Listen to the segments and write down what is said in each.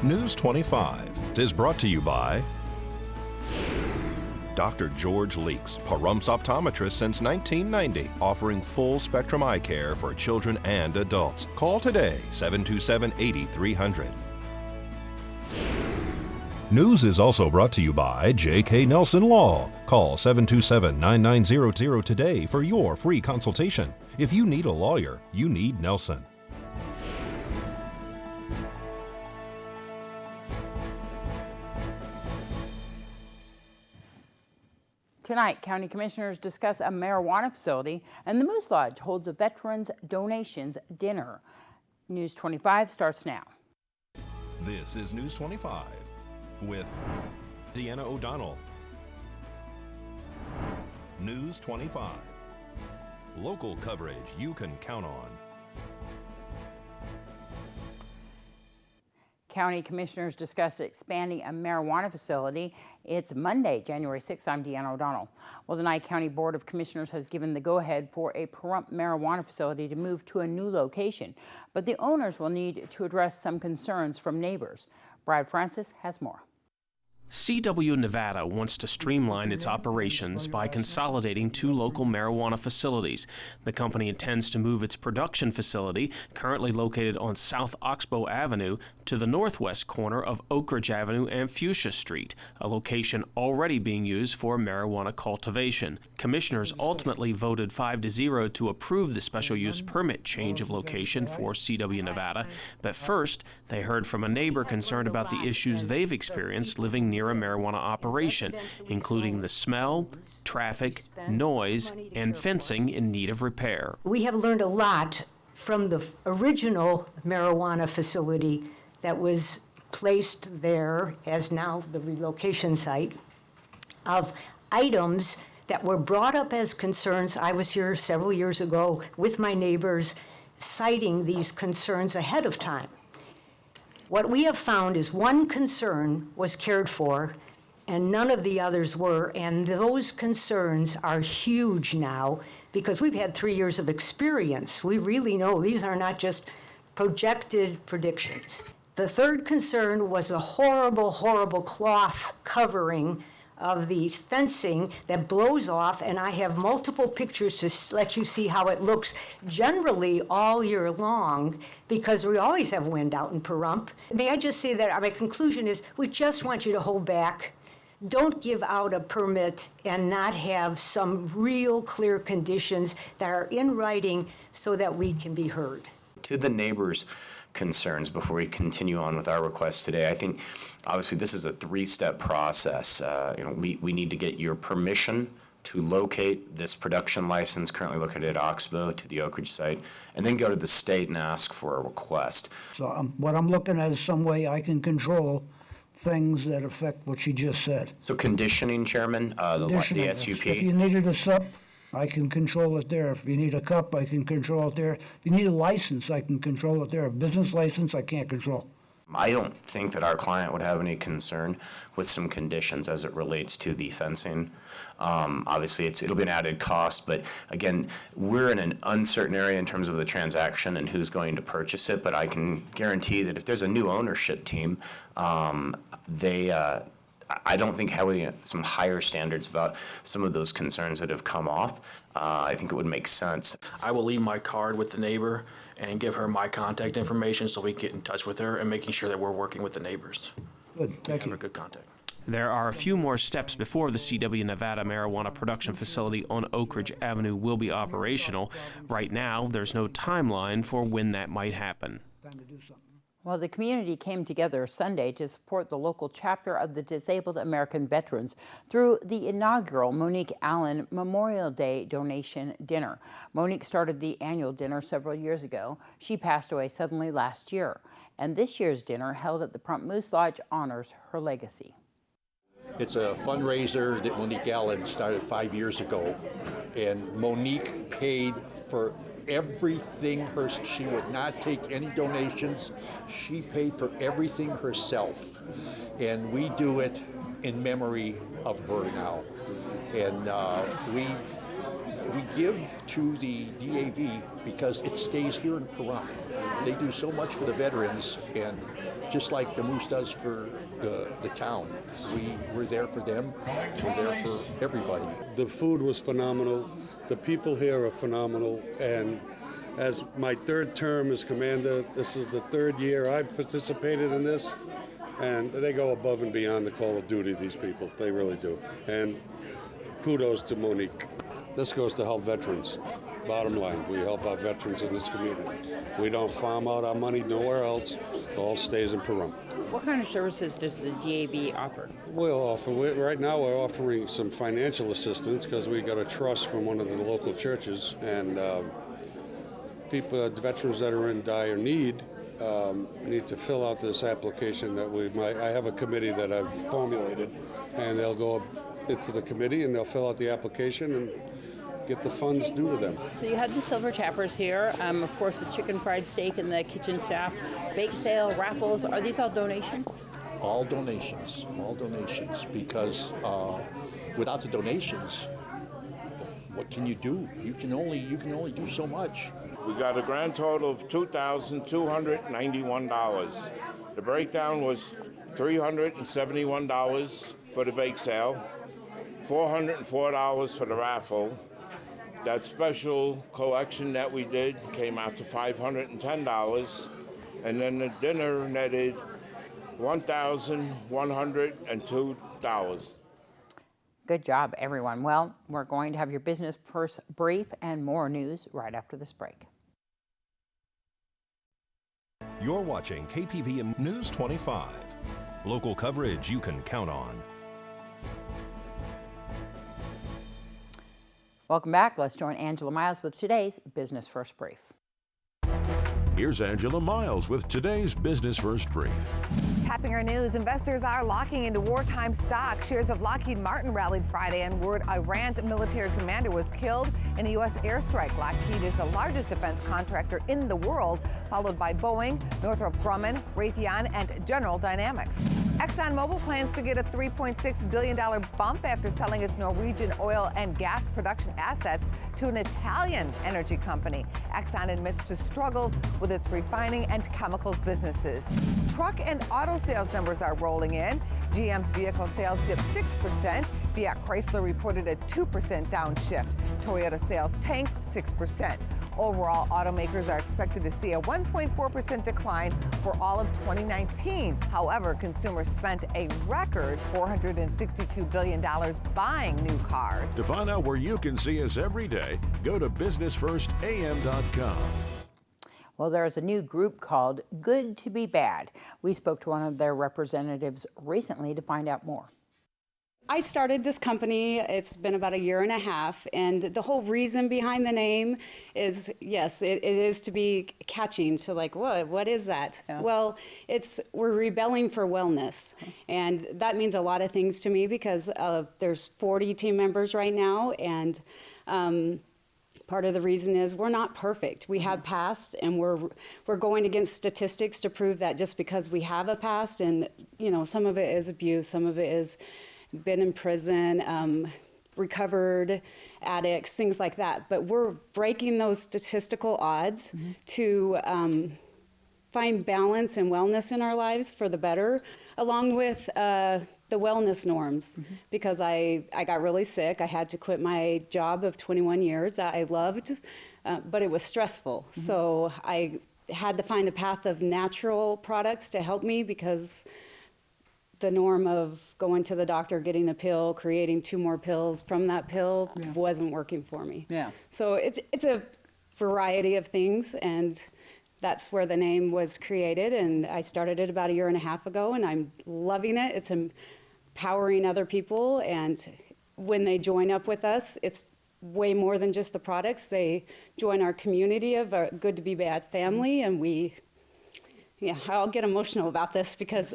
News 25 is brought to you by Dr. George Leeks, Pahrumps optometrist since 1990, offering full spectrum eye care for children and adults. Call today, 727-8300. News is also brought to you by J.K. Nelson Law. Call 727-9900 today for your free consultation. If you need a lawyer, you need Nelson. Tonight, county commissioners discuss a marijuana facility, and the Moose Lodge holds a Veterans Donations Dinner. News 25 starts now. This is News 25 with Deanna O'Donnell. News 25. Local coverage you can count on. County commissioners discuss expanding a marijuana facility. It's Monday, January 6th. I'm Deanna O'Donnell. Well, the Nye County Board of Commissioners has given the go-ahead for a Pahrump marijuana facility to move to a new location, but the owners will need to address some concerns from neighbors. Brad Francis has more. CW Nevada wants to streamline its operations by consolidating two local marijuana facilities. The company intends to move its production facility, currently located on South Oxbow Avenue, to the northwest corner of Oak Ridge Avenue and Fuchsia Street, a location already being used for marijuana cultivation. Commissioners ultimately voted 5-0 to approve the special use permit change of location for CW Nevada, but first they heard from a neighbor concerned about the issues they've experienced living near a marijuana operation, including the smell, traffic, noise, and fencing in need of repair. We have learned a lot from the original marijuana facility that was placed there as now the relocation site, of items that were brought up as concerns. I was here several years ago with my neighbors citing these concerns ahead of time. What we have found is one concern was cared for and none of the others were, and those concerns are huge now because we've had 3 years of experience. We really know these are not just projected predictions. The third concern was a horrible, horrible cloth covering of the fencing that blows off, and I have multiple pictures to let you see how it looks generally all year long, because we always have wind out in Pahrump. May I just say that my conclusion is we just want you to hold back. Don't give out a permit and not have some real clear conditions that are in writing so that we can be heard. To the neighbors' concerns before we continue on with our request today, I think obviously this is a three-step process. We need to get your permission to locate this production license currently located at Oxbow to the Oak Ridge site, and then go to the state and ask for a request. So what I'm looking at is some way I can control things that affect what she just said. So conditioning, Chairman, the SUP. If you needed a SUP, I can control it there. If you need a cup, I can control it there. If you need a license, I can control it there. A business license, I can't control. I don't think that our client would have any concern with some conditions as it relates to the fencing. Obviously, it'll be an added cost, but again, we're in an uncertain area in terms of the transaction and who's going to purchase it, but I can guarantee that if there's a new ownership team, I don't think having some higher standards about some of those concerns that have come off, I think it would make sense. I will leave my card with the neighbor and give her my contact information so we can get in touch with her and making sure that we're working with the neighbors. Good, thank you. Have a good contact. There are a few more steps before the CW Nevada marijuana production facility on Oak Ridge Avenue will be operational. Right now, there's no timeline for when that might happen. Time to do something. Well, the community came together Sunday to support the local chapter of the Disabled American Veterans through the inaugural Monique Allen Memorial Day Donation Dinner. Monique started the annual dinner several years ago. She passed away suddenly last year, and this year's dinner held at the Pahrump Moose Lodge honors her legacy. It's a fundraiser that Monique Allen started 5 years ago, and Monique paid for everything. She would not take any donations. She paid for everything herself, and we do it in memory of her now. And we we give to the DAV because it stays here in Pahrump. They do so much for the veterans, and just like the Moose does for the town, we're there for them, we're there for everybody. The food was phenomenal, the people here are phenomenal, and as my third term as commander, this is the third year I've participated in this, and they go above and beyond the call of duty, these people, they really do. And kudos to Monique. This goes to help veterans. Bottom line, we help our veterans in this community. We don't farm out our money nowhere else. It all stays in Pahrump. What kind of services does the DAV offer? Right now we're offering some financial assistance because we got a trust from one of the local churches, and veterans that are in dire need need to fill out this application that I have a committee that I've formulated, and they'll go into the committee and they'll fill out the application and get the funds due to them. So you had the silver tappers here, of course the chicken fried steak and the kitchen staff, bake sale, raffles. Are these all donations? All donations, because without the donations, what can you do? You can only do so much. We got a grand total of $2,291. The breakdown was $371 for the bake sale, $404 for the raffle. That special collection that we did came out to $510, and then the dinner netted $1,102. Good job, everyone. Well, we're going to have your business first brief and more news right after this break. You're watching KPVM News 25. Local coverage you can count on. Welcome back. Let's join Angela Miles with today's Business First Brief. Here's Angela Miles with today's Business First Brief. Tapping our news, investors are locking into wartime stock. Shares of Lockheed Martin rallied Friday on word Iran's military commander was killed in a U.S. airstrike. Lockheed is the largest defense contractor in the world, followed by Boeing, Northrop Grumman, Raytheon, and General Dynamics. ExxonMobil plans to get a $3.6 billion bump after selling its Norwegian oil and gas production assets to an Italian energy company. Exxon admits to struggles with its refining and chemicals businesses. Truck and auto sales numbers are rolling in. GM's vehicle sales dipped 6%. Fiat Chrysler reported a 2% downshift. Toyota sales tanked 6%. Overall, automakers are expected to see a 1.4% decline for all of 2019. However, consumers spent a record $462 billion buying new cars. To find out where you can see us every day, go to businessfirstam.com. Well, there's a new group called Good to Be Bad. We spoke to one of their representatives recently to find out more. I started this company, it's been about 1.5 years, and the whole reason behind the name is, yes, it is to be catching, so like, what is that? Yeah. Well, we're rebelling for wellness, and that means a lot of things to me because there's 40 team members right now, and part of the reason is we're not perfect. We have past, and we're going against statistics to prove that just because we have a past, and some of it is abuse, some of it is been in prison, recovered addicts, things like that. But we're breaking those statistical odds to find balance and wellness in our lives for the better, along with the wellness norms. Because I got really sick. I had to quit my job of 21 years that I loved, but it was stressful. So I had to find a path of natural products to help me because the norm of going to the doctor, getting a pill, creating 2 more pills from that pill wasn't working for me. Yeah. So it's a variety of things, and that's where the name was created. And I started it about 1.5 years ago, and I'm loving it. It's empowering other people, and when they join up with us, it's way more than just the products. They join our community of a Good to Be Bad family, and I'll get emotional about this because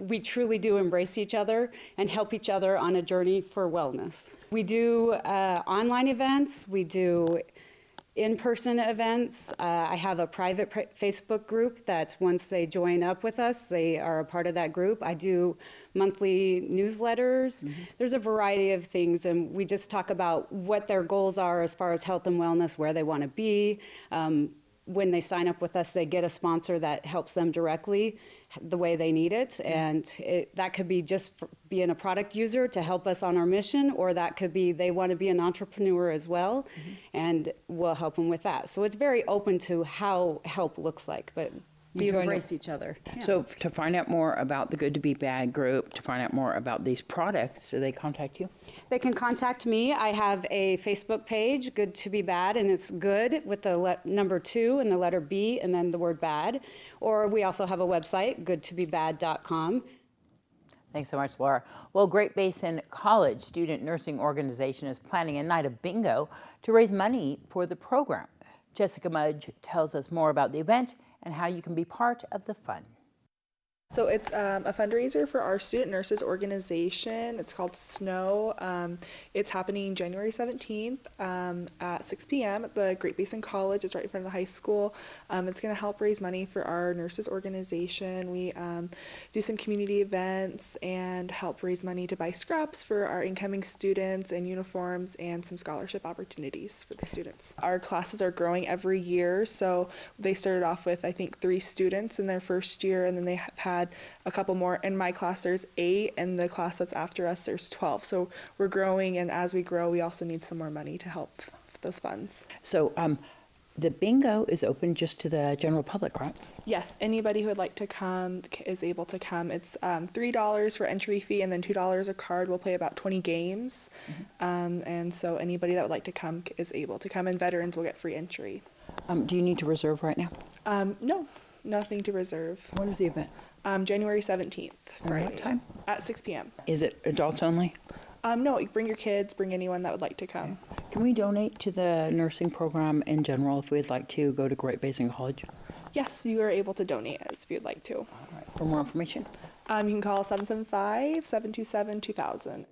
we truly do embrace each other and help each other on a journey for wellness. We do online events, we do in-person events. I have a private Facebook group that once they join up with us, they are a part of that group. I do monthly newsletters. There's a variety of things, and we just talk about what their goals are as far as health and wellness, where they want to be. When they sign up with us, they get a sponsor that helps them directly the way they need it. And that could be just being a product user to help us on our mission, or that could be they want to be an entrepreneur as well, and we'll help them with that. So it's very open to how help looks like, but we embrace each other. Yeah. So to find out more about the Good to Be Bad group, to find out more about these products, do they contact you? They can contact me. I have a Facebook page, Good to Be Bad, and it's good with the number 2 and the letter B and then the word bad. Or we also have a website, goodtobebad.com. Thanks so much, Laura. Well, Great Basin College Student Nursing Organization is planning a night of bingo to raise money for the program. Jessica Mudge tells us more about the event and how you can be part of the fun. So it's a fundraiser for our student nurses organization. It's called SNOW. It's happening January 17th at 6 p.m. at the Great Basin College. It's right in front of the high school. It's going to help raise money for our nurses organization. We do some community events and help raise money to buy scraps for our incoming students and uniforms and some scholarship opportunities for the students. Our classes are growing every year, so they started off with, I think, 3 students in their first year, and then they have had a couple more. In my class there's 8, and the class that's after us there's 12. So we're growing, and as we grow we also need some more money to help with those funds. So the bingo is open just to the general public, right? Yes, anybody who would like to come is able to come. It's $3 for entry fee, and then $2 a card. We'll play about 20 games. And so anybody that would like to come is able to come, and veterans will get free entry. Do you need to reserve right now? No, nothing to reserve. When is the event? January 17th. Friday. What time? At 6 p.m. Is it adults only? No, you bring your kids, bring anyone that would like to come. Okay. Can we donate to the nursing program in general if we'd like to go to Great Basin College? Yes, you are able to donate if you'd like to. All right. For more information? You can call 775-727-2000.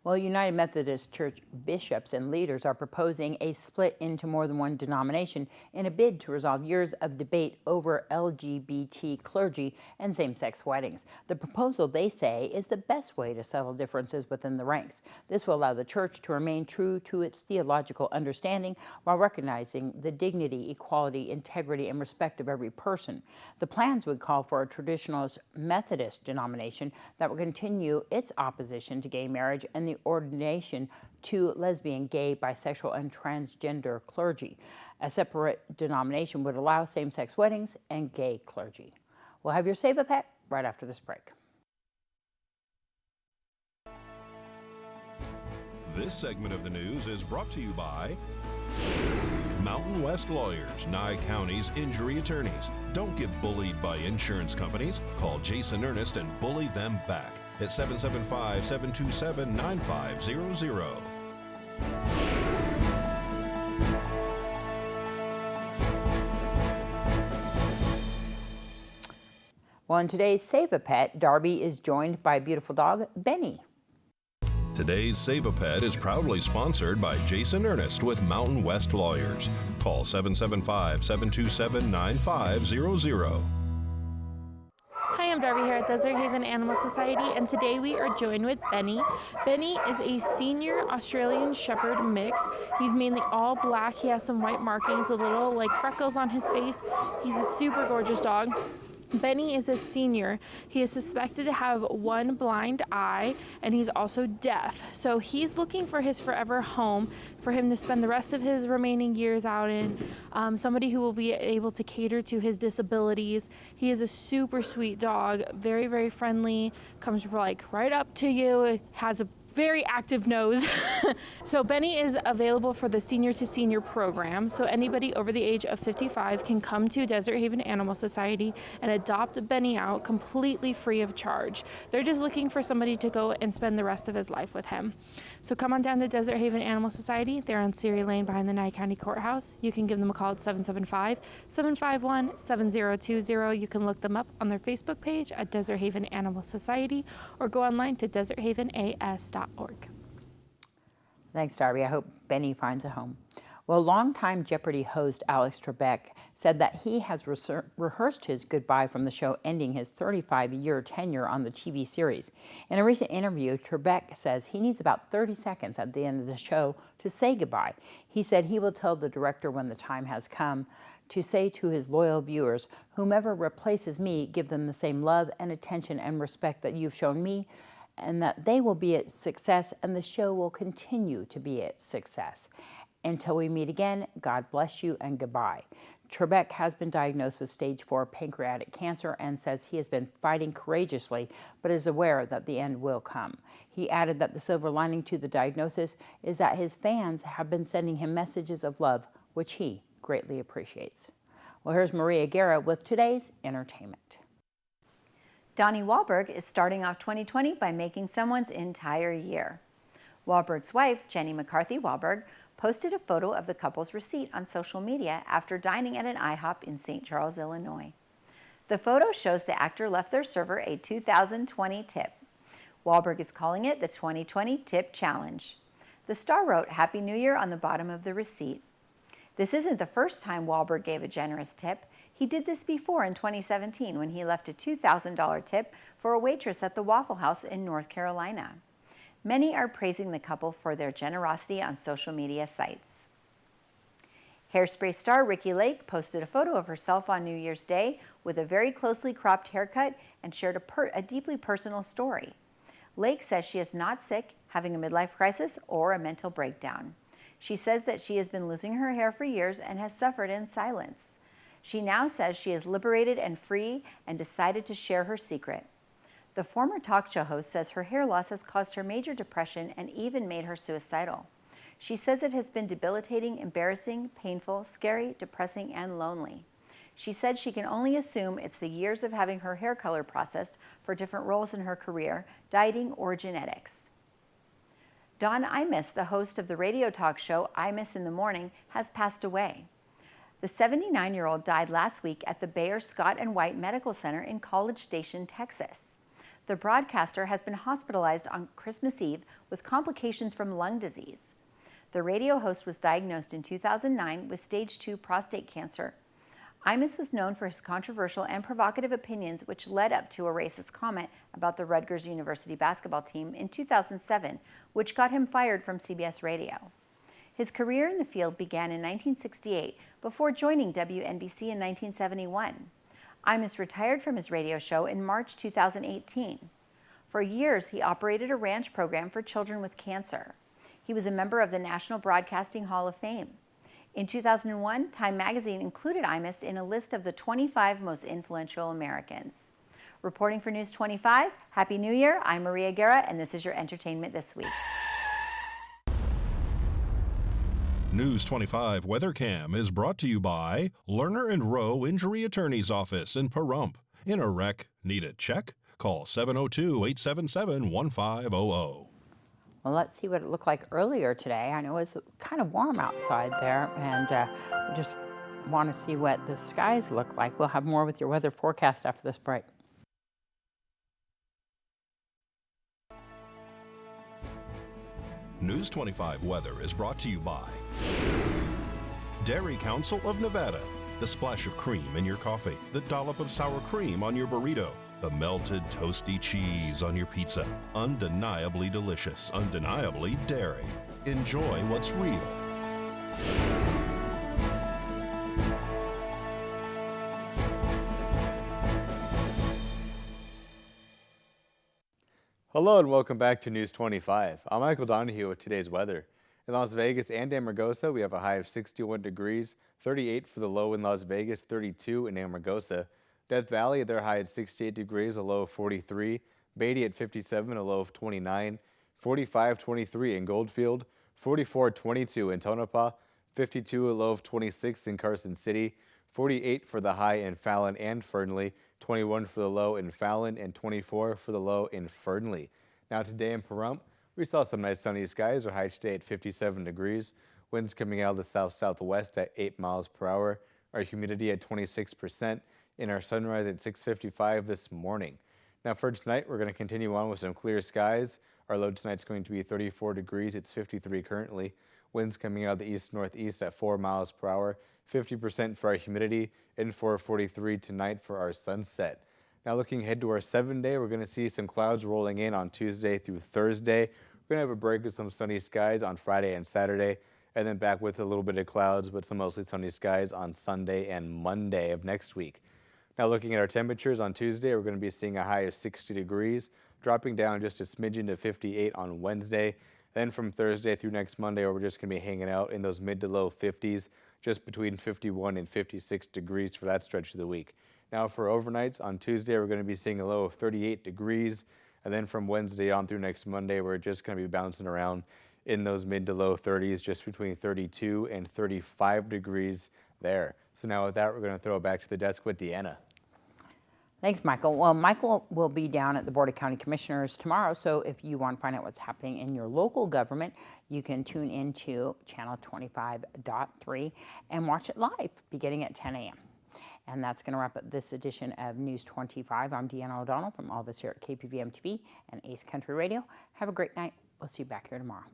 Well, United Methodist Church bishops and leaders are proposing a split into more than one denomination in a bid to resolve years of debate over LGBT clergy and same-sex weddings. The proposal, they say, is the best way to settle differences within the ranks. This will allow the church to remain true to its theological understanding while recognizing the dignity, equality, integrity, and respect of every person. The plans would call for a traditionalist Methodist denomination that will continue its opposition to gay marriage and the ordination to lesbian, gay, bisexual, and transgender clergy. A separate denomination would allow same-sex weddings and gay clergy. We'll have your Save a Pet right after this break. This segment of the news is brought to you by Mountain West Lawyers, Nye County's injury attorneys. Don't get bullied by insurance companies. Call Jason Ernest and bully them back at 775-727-9500. Well, in today's Save a Pet, Darby is joined by beautiful dog, Benny. Today's Save a Pet is proudly sponsored by Jason Ernest with Mountain West Lawyers. Call 775-727-9500. Hi, I'm Darby here at Desert Haven Animal Society, and today we are joined with Benny. Benny is a senior Australian Shepherd mix. He's mainly all black. He has some white markings with little like freckles on his face. He's a super gorgeous dog. Benny is a senior. He is suspected to have one blind eye, and he's also deaf. So he's looking for his forever home for him to spend the rest of his remaining years out in, somebody who will be able to cater to his disabilities. He is a super sweet dog, very, very friendly, comes like right up to you, has a very active nose. So Benny is available for the senior to senior program. So anybody over the age of 55 can come to Desert Haven Animal Society and adopt Benny out completely free of charge. They're just looking for somebody to go and spend the rest of his life with him. So come on down to Desert Haven Animal Society. They're on Ceres Lane behind the Nye County Courthouse. You can give them a call at 775-751-7020. You can look them up on their Facebook page at Desert Haven Animal Society or go online to deserthavenas.org. Thanks, Darby. I hope Benny finds a home. Well, longtime Jeopardy host Alex Trebek said that he has rehearsed his goodbye from the show, ending his 35-year tenure on the TV series. In a recent interview, Trebek says he needs about 30 seconds at the end of the show to say goodbye. He said he will tell the director when the time has come to say to his loyal viewers, whomever replaces me, give them the same love and attention and respect that you've shown me, and that they will be a success and the show will continue to be a success. Until we meet again, God bless you and goodbye. Trebek has been diagnosed with stage 4 pancreatic cancer and says he has been fighting courageously, but is aware that the end will come. He added that the silver lining to the diagnosis is that his fans have been sending him messages of love, which he greatly appreciates. Well, here's Maria Guerra with today's entertainment. Donnie Wahlberg is starting off 2020 by making someone's entire year. Wahlberg's wife, Jenny McCarthy Wahlberg, posted a photo of the couple's receipt on social media after dining at an IHOP in St. Charles, Illinois. The photo shows the actor left their server a 2020 tip. Wahlberg is calling it the 2020 Tip Challenge. The star wrote Happy New Year on the bottom of the receipt. This isn't the first time Wahlberg gave a generous tip. He did this before in 2017 when he left a $2,000 tip for a waitress at the Waffle House in North Carolina. Many are praising the couple for their generosity on social media sites. Hairspray star Ricki Lake posted a photo of herself on New Year's Day with a very closely cropped haircut and shared a deeply personal story. Lake says she is not sick, having a midlife crisis, or a mental breakdown. She says that she has been losing her hair for years and has suffered in silence. She now says she is liberated and free and decided to share her secret. The former talk show host says her hair loss has caused her major depression and even made her suicidal. She says it has been debilitating, embarrassing, painful, scary, depressing, and lonely. She said she can only assume it's the years of having her hair color processed for different roles in her career, dieting, or genetics. Don Imus, the host of the radio talk show Imus in the Morning, has passed away. The 79-year-old died last week at the Bayer Scott & White Medical Center in College Station, Texas. The broadcaster has been hospitalized on Christmas Eve with complications from lung disease. The radio host was diagnosed in 2009 with stage 2 prostate cancer. Imus was known for his controversial and provocative opinions, which led up to a racist comment about the Rutgers University basketball team in 2007, which got him fired from CBS Radio. His career in the field began in 1968 before joining WNBC in 1971. Imus retired from his radio show in March 2018. For years, he operated a ranch program for children with cancer. He was a member of the National Broadcasting Hall of Fame. In 2001, Time magazine included Imus in a list of the 25 most influential Americans. Reporting for News 25, Happy New Year, I'm Maria Guerra, and this is your entertainment this week. News 25 Weather Cam is brought to you by Lerner and Rowe Injury Attorney's Office in Pahrump. In a wreck, need a check? Call 702-877-1500. Well, let's see what it looked like earlier today. I know it's kind of warm outside there, and we just want to see what the skies look like. We'll have more with your weather forecast after this break. News 25 Weather is brought to you by Dairy Council of Nevada. The splash of cream in your coffee, the dollop of sour cream on your burrito, the melted toasty cheese on your pizza. Undeniably delicious, undeniably dairy. Enjoy what's real. Hello and welcome back to News 25. I'm Michael Donohue with today's weather. In Las Vegas and Amargosa, we have a high of 61 degrees, 38 for the low in Las Vegas, 32 in Amargosa. Death Valley, their high at 68 degrees, a low of 43. Beatty at 57, a low of 29. 45-23 in Goldfield. 44-22 in Tonopah. 52, a low of 26 in Carson City. 48 for the high in Fallon and Fernley. 21 for the low in Fallon, and 24 for the low in Fernley. Now today in Pahrump, we saw some nice sunny skies. Our high today at 57 degrees. Winds coming out of the south-southwest at 8 miles per hour. Our humidity at 26%. And our sunrise at 6:55 this morning. Now for tonight, we're going to continue on with some clear skies. Our low tonight's going to be 34 degrees. It's 53 currently. Winds coming out of the east-northeast at 4 miles per hour. 50% for our humidity. In 4:43 tonight for our sunset. Now looking ahead to our 7-day, we're going to see some clouds rolling in on Tuesday through Thursday. We're going to have a break with some sunny skies on Friday and Saturday, and then back with a little bit of clouds, but some mostly sunny skies on Sunday and Monday of next week. Now looking at our temperatures on Tuesday, we're going to be seeing a high of 60 degrees, dropping down just a smidgen to 58 on Wednesday. Then from Thursday through next Monday, we're just going to be hanging out in those mid to low 50s, just between 51 and 56 degrees for that stretch of the week. Now for overnights, on Tuesday, we're going to be seeing a low of 38 degrees. And then from Wednesday on through next Monday, we're just going to be bouncing around in those mid to low 30s, just between 32 and 35 degrees there. So now with that, we're going to throw it back to the desk with Deanna. Thanks, Michael. Well, Michael will be down at the Board of County Commissioners tomorrow, so if you want to find out what's happening in your local government, you can tune into channel 25.3 and watch it live beginning at 10 a.m. And that's going to wrap up this edition of News 25. I'm Deanna O'Donnell from all of us here at KPVM-TV and Ace Country Radio. Have a great night. We'll see you back here tomorrow.